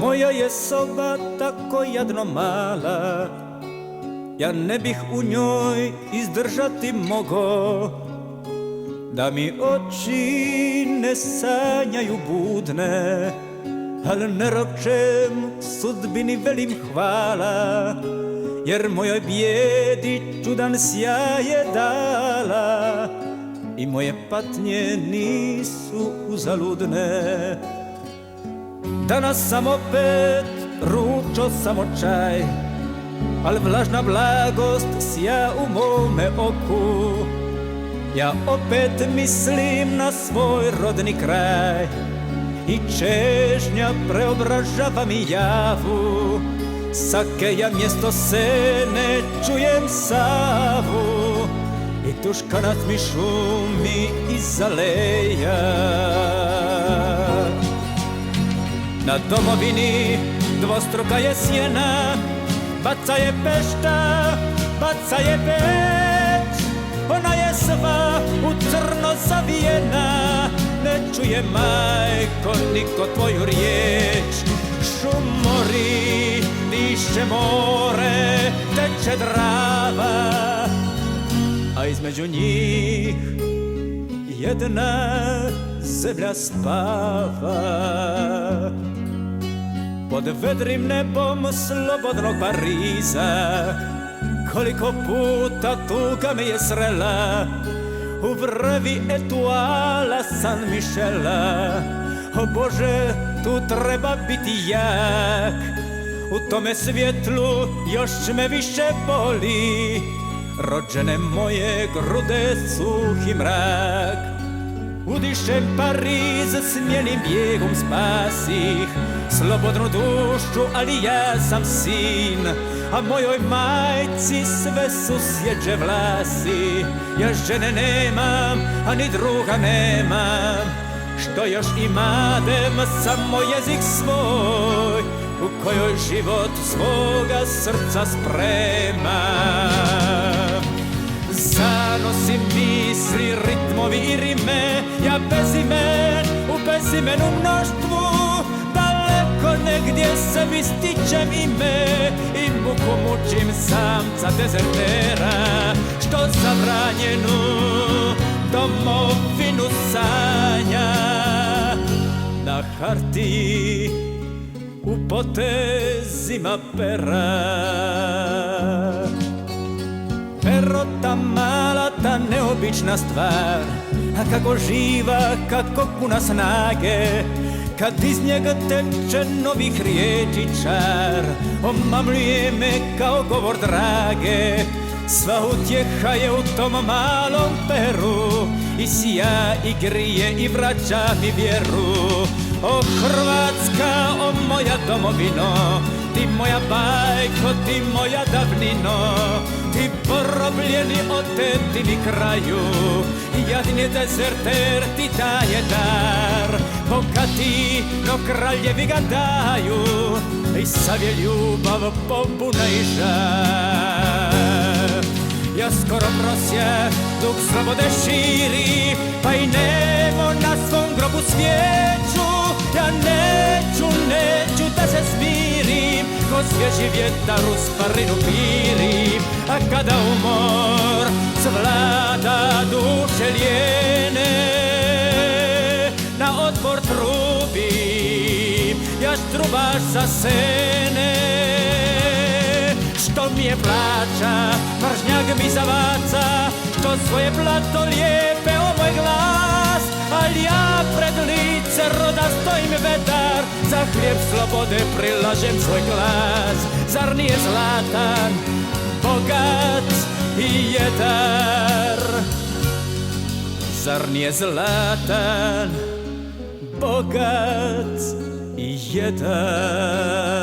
Moja je soba tako jadno mala, ja ne bih u njoj izdržati mogo, da mi oči ne sanjaju budne, al ne ropčem sudbini velim hvala, jer mojoj bijedi čudan sjaj je dala i moje patnje nisu uzaludne. Danas sam opet ručo samo čaj, al vlažna blagost sja u mome oku. Ja opet mislim na svoj rodni kraj i čežnja preobražava mi javu. Sake ja mjesto sene čujem Savu i tuškanac mi šumi iza leja. Na domovini dvostruka je sjena, baca je pešta, baca je peć. Ona je sva u crno zavijena, ne čuje majko niko tvoju riječ. Šumori, diše more, teče Drava, a između njih jedna zemlja spava. Pod vedrim nebom slobodnog Pariza koliko puta tuga me je srela, u vrvi etuala San Mišela. O Bože, tu treba biti jak, u tome svjetlu još me više boli. Rođene moje grude suhi mrak, udišem Pariz, smijelim bijegom spasih slobodnu dušu, ali ja sam sin, a mojoj majci sve su sjeđe vlasi. Ja žene nemam, a ni druga nemam, što još imadem samo jezik svoj, u kojoj život svoga srca spremam. Zanosim misli, ritmovi i rime, ja bezimen u bezimenu mnoštvu, daleko negdje sebi stičem ime i muku mučim samca dezertera, što zabranjenu domovinu sanja. Na hartiji u potezima pera, pero ta mala, ta neobična stvar, a kako živa, kako puna snage, kad iz njega teče novih riječi čar, omamljuje me kao govor drage. Sva utjeha je u tom malom peru, i sija i grije i vraća mi vjeru. O Hrvatska, o moja domovino, ti moja bajko, ti moja davnino, ti porobljeni oteti mi kraju, jadni dezerter ti daje dar. Bogati, no kraljevi ga daju, i sav je ljubav, pobuna i žar. Ja skoro prosjak dug slobode širi, pa i nebo na svom grobu svijeću. Ja neću da se smirim, ko svježi vjetar u sparinu pirim. A kada umor zvlada duše lijene, na otpor trubim, ja trubaš sa sene. Što mi je plaća, mržnjak mi zavaca, što svoje blato lijepe o moj glas. Ali ja pred lice roda stojim vedar, za hlijeb slobode prilažem svoj glas. Zar nije zlatan, bogat i jedar? Zar nije zlatan, bogat i jedar?